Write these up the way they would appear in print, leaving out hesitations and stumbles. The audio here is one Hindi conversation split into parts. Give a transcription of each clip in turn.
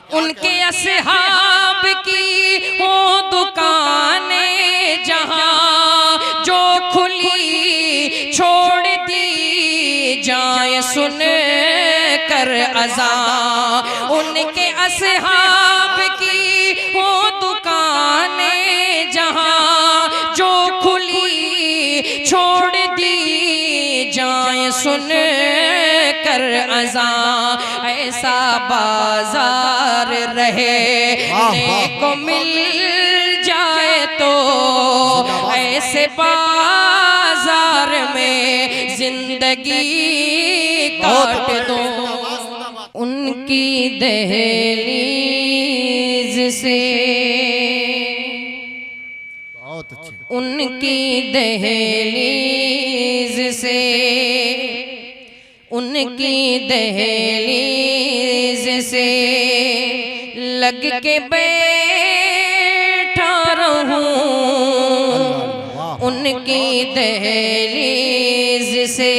उनके असहाब की हो दुकानें जहां जो खुली छोड़ दी जाए सुन कर अज़ान। उनके असहाब की हो दुकानें जहां जो खुली छोड़ दी जाए सुन कर अज़ान। ऐसा बाजार रहे को मिल जाए तो ऐसे बाजार में जिंदगी काट दो। उनकी दहलीज से बहुत अच्छे। उनकी दहलीज से उनकी दहलीज से लग के बैठा रहूं। उनकी दहलीज से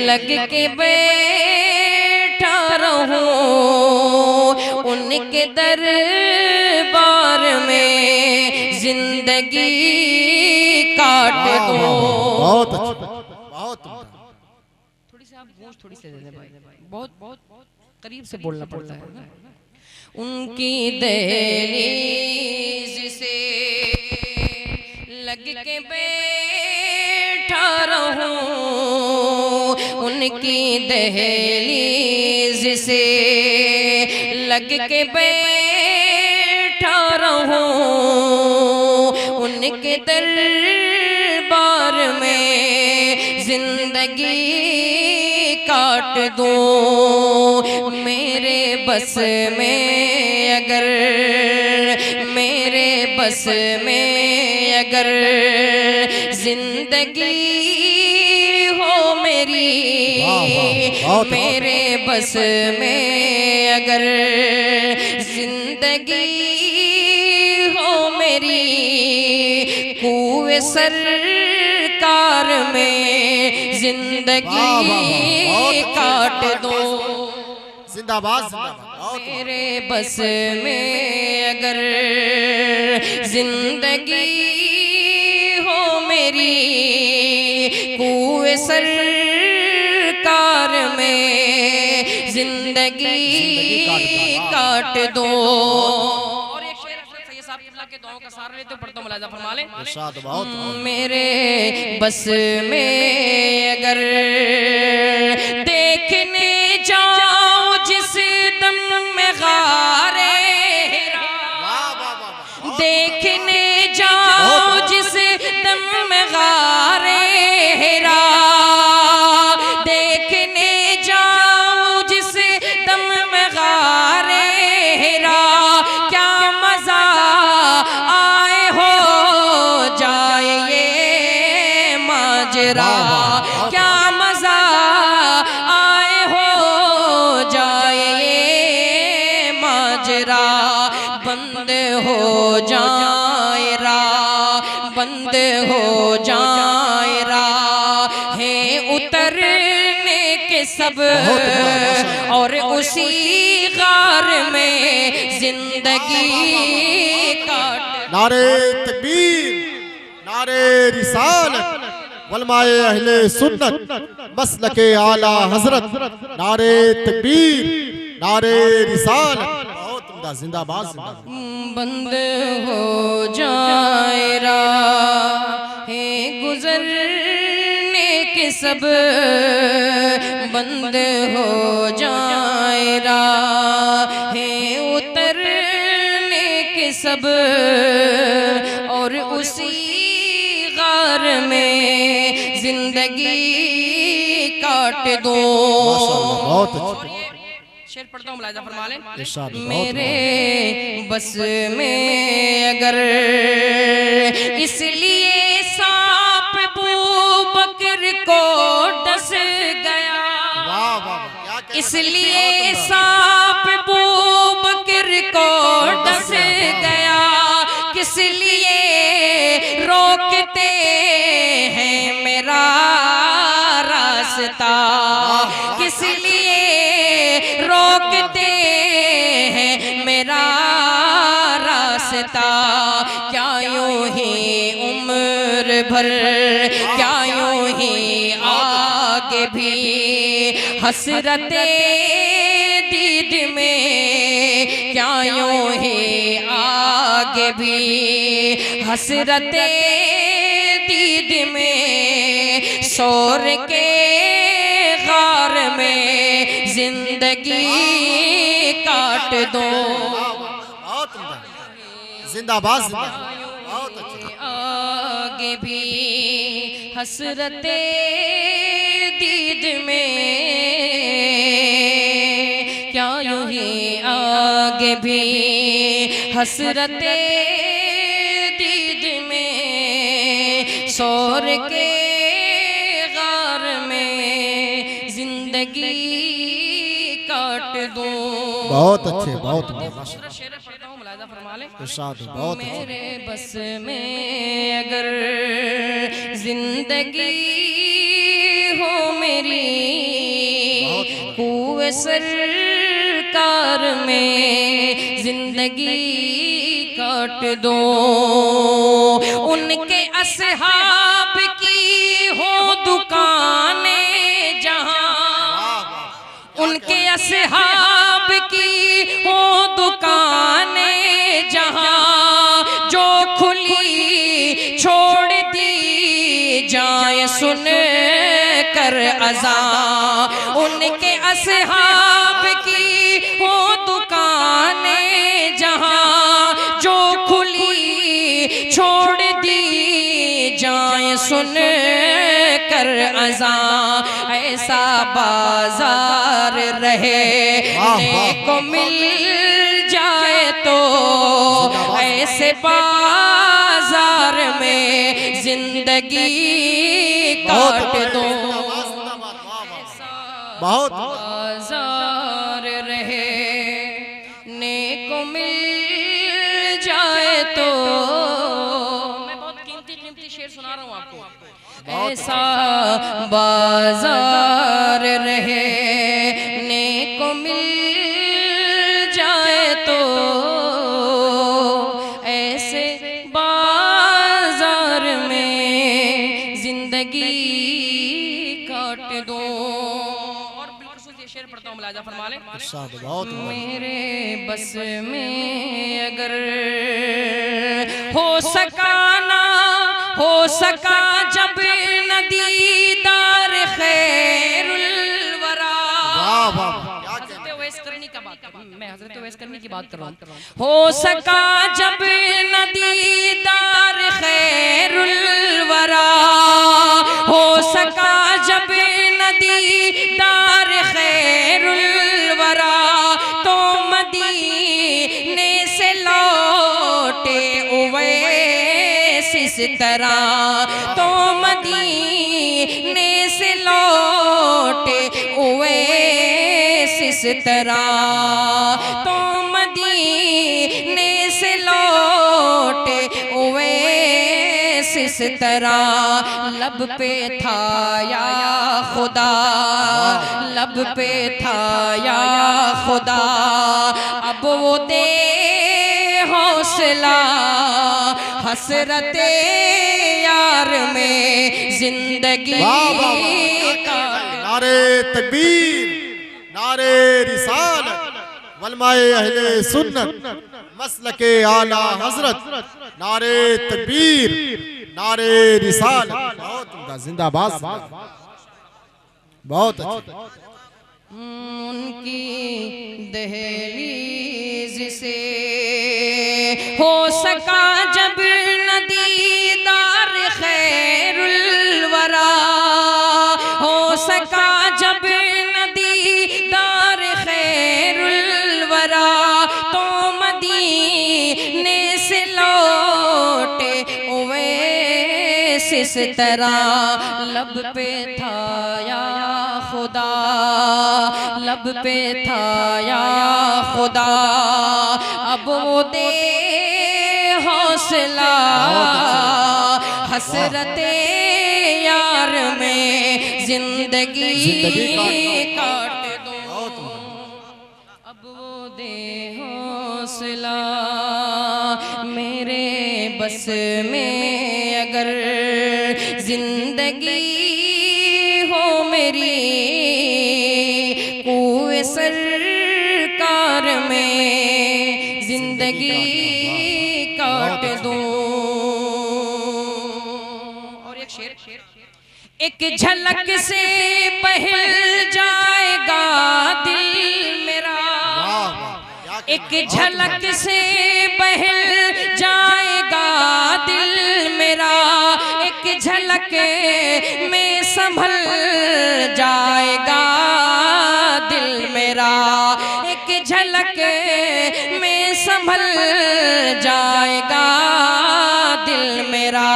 लग के बैठा रहूं। उनके दरबार में जिंदगी काट दो। बहुत अच्छे, बहुत थोड़ी सी आप गूंज थोड़ी सी दे दे भाई, बहुत बहुत करीब से बोलना पड़ता है ना। उनकी दहलीज से लग के बैठा रहूं। उनकी दहलीज से लग के बैठा रहूं। उनके दरबार में जिंदगी काट दो। मेरे बस में अगर मेरे बस में अगर जिंदगी हो मेरी, मेरे बस में अगर जिंदगी हो मेरी, कुएं सरकार में जिंदगी काट दो। जिंदाबाद जिंदाबाद। मेरे बस में अगर जिंदगी हो मेरी, कुएं सरकार में जिंदगी काट दो। और एक शेर सैयद साहब के दुआओं का सहारा लेते पढ़ता हूं, मुलाहिजा फरमा लें। मेरे बस में अगर देखने जाओ जिस दम में गारे हिरा, देखने जाओ जिस दम में गारे हिरा, देखने जाओ जिस दम में गारे हिरा, क्या मजा आए हो जाए ये माजरा, क्या मजा आए हो जाए ये माजरा। बंद हो जाए राह, बंद हो जाए राह है उतरने के सब, और उसी गार में जिंदगी काट। नारे तकबीर, नारे रिसालत, वलमाए अहले सुन्नत, मसलके आला हजरत। नारे तकबीर, नारे रिसालत। बहुत उम्दा, जिंदाबाद जिंदाबाद। बंद हो जाए राहें गुजरने के सब, बंद हो जाए राहें उतरने के सब, और उसी गार में जिंदगी काट दो। बहुत अच्छे। शेर पढ़ता हूँ, मुलाहिजा फरमा लें। इरशाद। मेरे बस में अगर इसलिए सांप बूबकर को डस गया, इसलिए सांप बूबकर को डस गया, किस लिए रोकते हैं मेरा रास्ता, किस लिए रोकते मेरा रास्ता, क्या यूं ही उम्र भर, क्या यूं ही आगे भी हसरते दीद में, क्या यूं ही आगे भी हसरते दीद में, शोर के गार में जिंदगी काट दो। बहुत उम्दा, जिंदाबाद जिंदाबाद, बहुत अच्छा। आगे भी हसरते दीद में, क्या यूं ही आगे भी हसरते दीद में, शोर के गार में जिंदगी काट दो। बहुत अच्छे, बहुत उम्दा, दूसरा शेर पढ़ता हूँ, मुलाहिजा फरमा लें। इरशाद है, बहुत अच्छे। मेरे बस में अगर जिंदगी हो मेरी, कुएं सरकार में जिंदगी काट दो। उनके असहाब की हो दुकानें जहां, उनके असहाब की हो दुकानें जहां, जो खुली छोड़ दी जाए सुन कर अज़ां। उनके असहाब की हो दुकानें जहां, जो खुली छोड़ दी जाए सुन कर अज़ां। ऐसा बाजार रहे को मिल जाए तो, ऐसे बाजार में जिंदगी काट दो। बहुत बाजार रहे को मिल जाए तो, मैं बहुत कीमती शेर सुना रहा हूँ आपको। ऐसा बाजार रहे को मिल जाए तो, ऐसे बाजार में जिंदगी काट दो। और बिल्कुल ये शेर पढ़ता हूँ, मुलाहिजा फरमा लें। इरशाद है, बहुत उम्दा। मेरे बस में अगर हो सका ना हो सका जब नदीदार खैरुल वरा। वाह वाह, हज़रत उवैस करनी का बात कर रहा हूं, मैं हज़रत उवैस करनी की बात कर रहा हूँ। हो सका जब नदीदार खैरुल वरा, हो सका जब नदीदार खैरुल वरा, तो मदीने से लौटे उवैस इस तरह, तो मदीने से लौटे उवैस इस तरह, तो मदीने से लौटे उवैस इस तरह। लब पे था या खुदा, लब पे था या खुदा, अब वो दे हौसला हसरते यार में जिंदगी काट। नारे तकबीर, नारे रिसालत, वलमाए अहले सुन्नत, मसलके आला हजरत, नारे तकबीर, नारे रिसालत, बहुत उम्दा, जिंदाबाद, बहुत अच्छा। उनकी दहलीज से हो सका जब नदीदार खैरुल वरा, हो सका जब नदीदार खैरुल वरा, तो मदीने से लौटे उवैस इस तरह। लब पे था या खुदा, लब पे था या खुदा, अब वो दे हौसला हसरते यार में जिंदगी काट दो। अब वो दे हौसला मेरे बस में अगर जिंदगी हो मेरी कुए सरकार में जिंदगी काट दूं। और एक शेर, एक झलक से बहल जाएगा दिल मेरा, एक झलक से बहल जाएगा दिल मेरा, एक झलक में संभल जाएगा दिल मेरा, एक झलक में संभल जाएगा दिल मेरा।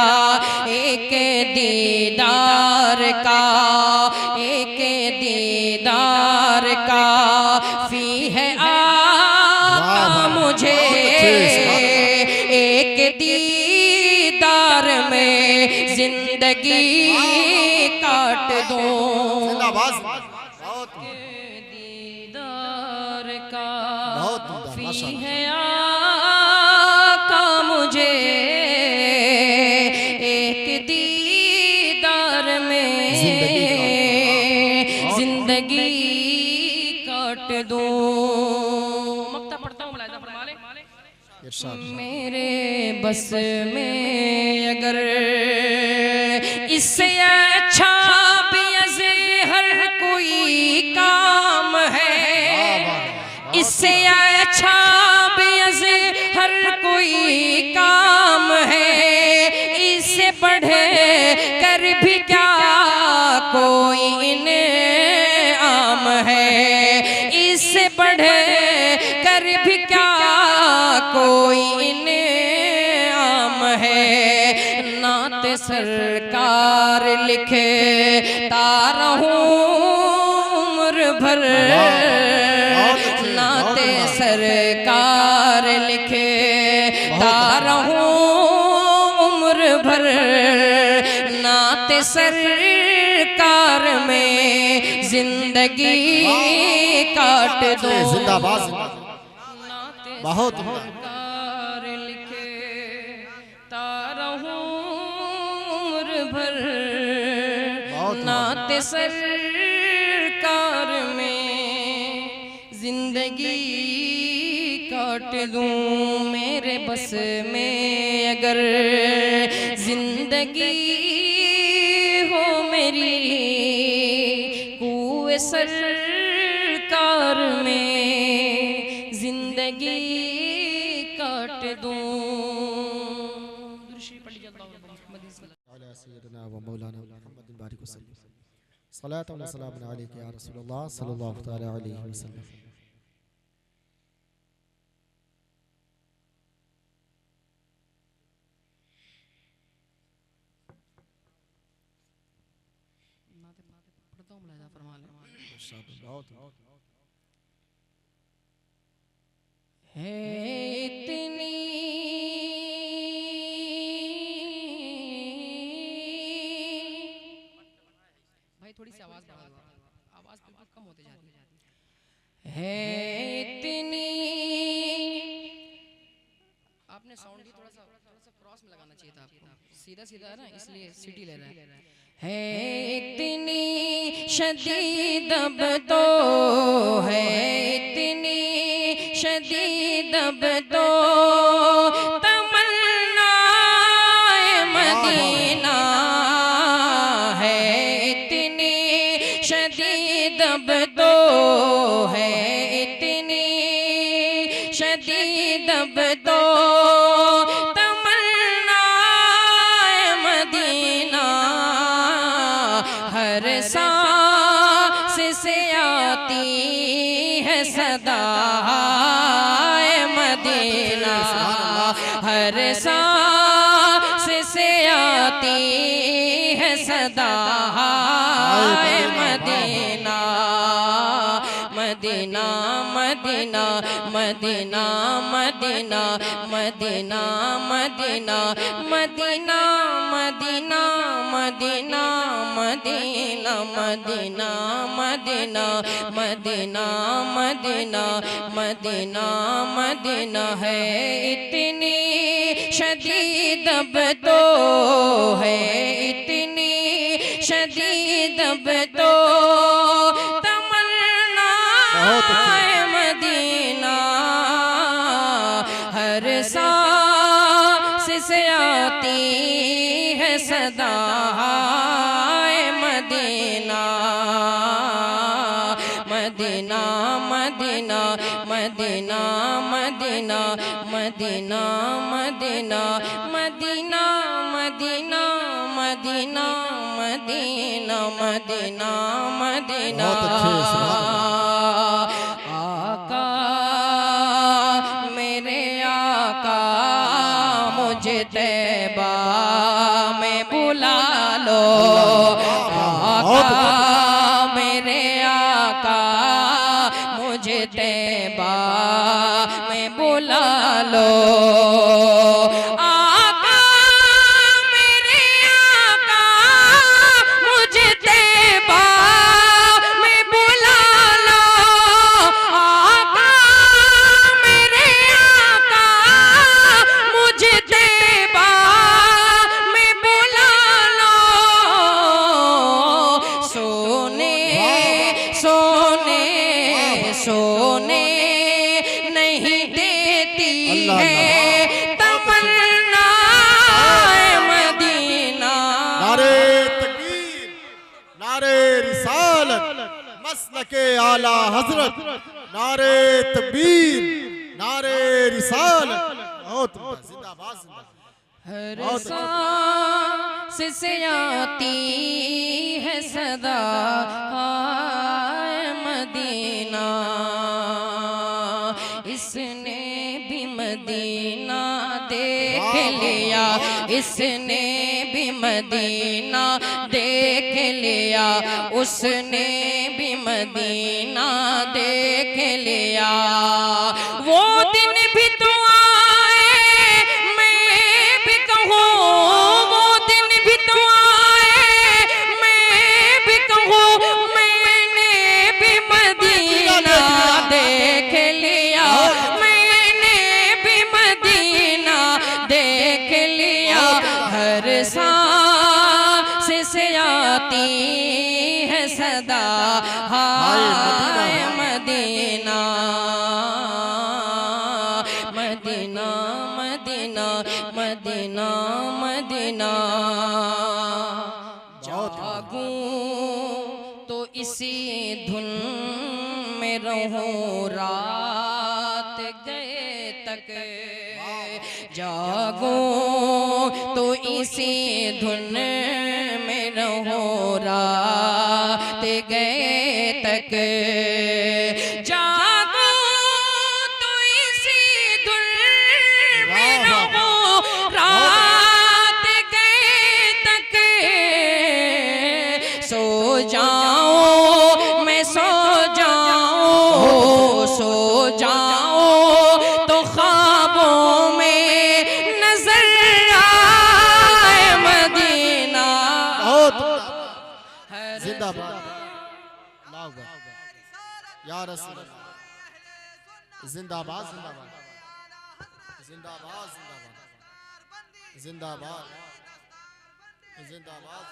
एक दीदार का, एक दीदार का फी है आका मुझे, एक दीदार में जिंदगी काट दूं। दीदार का फी है आका मुझे, एक दीदार में जिंदगी काट दूं। मक्ता पढ़ता हूँ मुलाहिजा फरमा ले। मेरे बस में अगर इससे अच्छा बेअज़ हर कोई काम है, इससे अच्छा बेअज़ हर कोई काम है, इससे बढ़े कर भी क्या कोई इनाम है, इससे बढ़े कर भी क्या कोई इनाम है। नात सरकार लिखे तारहूं उम्र भर, नाते सरकार लिखे तारहूं उम्र भर, नाते सरकार में जिंदगी काट दो। जिंदाबाद, बहुत सरकार लिखे तारहूं उम्र भर, नाते सरकार में जिंदगी काट दूं। मेरे बस में अगर जिंदगी हो मेरी कुए सरकार में जिंदगी काट दूं। सलात व सलाम अलैका या रसूलल्लाह सल्लल्लाहु तआला अलैहि वसल्लम। है इतनी भाई थोड़ी सी आवाज बढ़ा दो, आवाज बिल्कुल कम होते जा रही है। इतनी आपने साउंड भी थोड़ा सा क्रॉस में लगाना चाहिए था आपको, सीधा सीधा है ना इसलिए सिटी ले रहा है। इतनी शदीद अब तो है, इतनी शदीद अब तो तमन्नाए मदीना है, इतनी शदीद अब तो है, इतनी शदीद अब तो तमन्नाए मदीना, हर सांस से आती है सदा मदीना, हर सांस से आती है सदा Medina, Medina Medina Medina Medina Medina Medina Medina Medina Medina Medina Medina Medina Medina Medina Medina Medina Medina है इतनी शदीद अब तो है इतनी शदीद अब तो तमन्ना है मदीना हर सांस से आती है सदा है Medina Medina Medina Medina Medina Medina Medina Medina Medina Medina Medina Medina Medina आका मेरे आका मुझे तैबा में बुला लो आका मेरे आका मुझे तैबा में बुला लो सोने नहीं देती है तमन्ना मदीना नारे तकबीर नारे रिसालत मसलके आला हजरत नारे तकबीर नारे रिसालत बहुत जिंदाबाद हर सांस से आती है सदा मदीना इसने भी मदीना देख लिया इसने भी मदीना देख लिया उसने भी मदीना देख लिया वो दिन भी तो आए मैं भी कहूँ वो दिन भी तो आए मैं भी कहूँ मैंने भी मदीना देख लिया मैंने भी मदीना देख लिया हर सांस से आती है सदा हाय Medina Medina Medina Medina Medina जागूं तो इसी धुन में रहूं रात गए तक जागूं तो इसी धुन में रहूं रात गए तक जागूं तो इसी धुन में रहूं रात गए तक सो जाऊं मैं सो जाऊं तो ख्वाबों में नजर आए मदीना जिंदाबाद या रसूल जिंदाबाद जिंदाबाद जिंदाबाद जिंदाबाद जिंदाबाद जिंदाबाद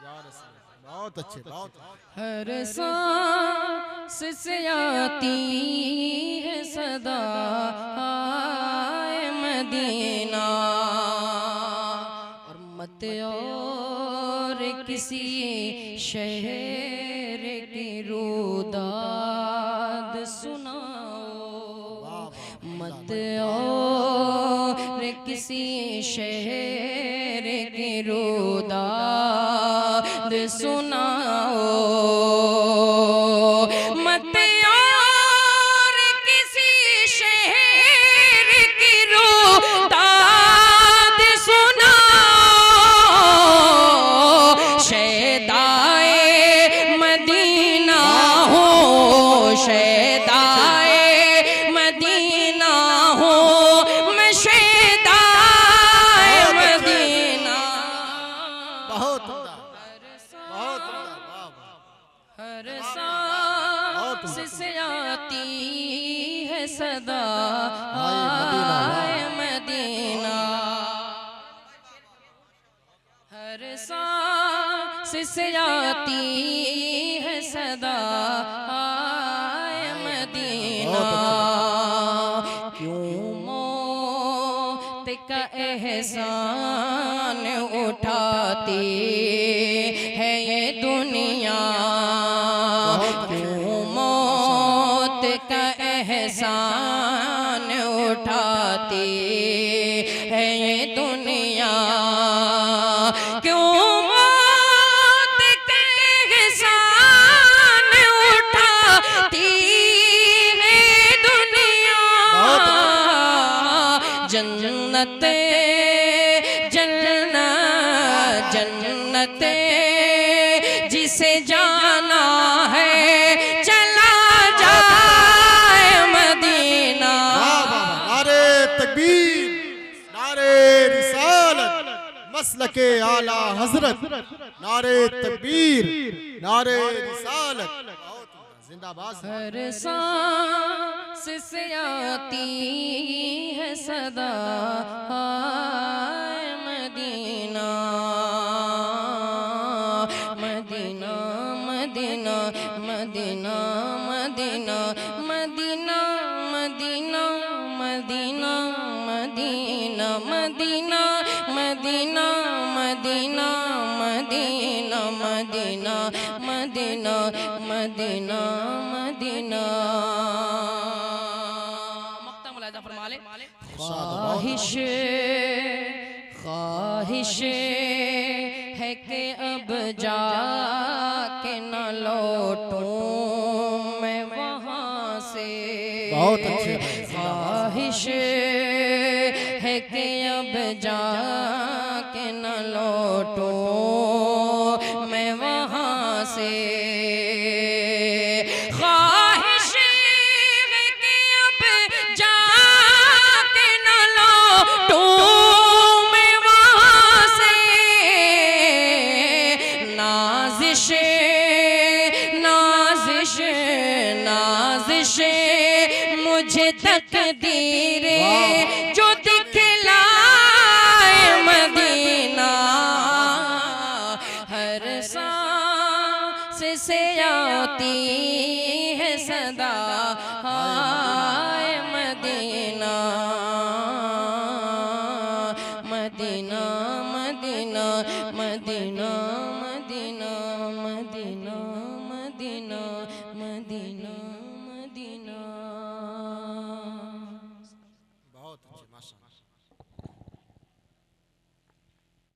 या रसूल बहुत अच्छे बहुत हर सांस से आती है सदा मदीना और मत और किसी शहर की रुदाद सुनाओ मत और किसी शहर की रुदाद सुनाओ मत और किसी शहर की रुदाद सुनाओ शैदाए मदीना हो आती है सदा हाय मदीना, हर सांस से आती है सदा मदीना। क्यों मौत का एहसान उठाती है ये दुनिया, क्यों मौत का एहसान उठाती है ये दुनिया, क्यों मौत का एहसान उठाती है दुनिया। जन्नत जन्नत जिसे जाना है चला जाए मदीना। नारे तकबीर, नारे रिसालत, मसलके आला हजरत, नारे तकबीर, नारे रिसालत, जिंदाबाद। हर सांस से आती है सदा Medina, Medina Medina Medina Medina Medina Medina Medina Medina Medina Medina Medina Medina Medina Medina Medina Medina. मक्ता मुलाहिजा फरमा ले। ख्वाहिश ख्वाहिश है कि अब जाके न लौटूं मैं वहाँ से। बहुत अच्छे। ख्वाहिश है कि अब जाके न लौटूं मैं वहाँ से। ख्वाहिश है कि अब जाके न लौटूं मैं वहाँ से। नाज़िश नाज़िश नाज़िश मुझे तकदीर जो दिखलाए मदीना, हर सांस से आती है सदा हाय Medina, Medina Medina Medina Medina Medina Medina Medina Medina. बहुत अच्छे माशाअल्लाह।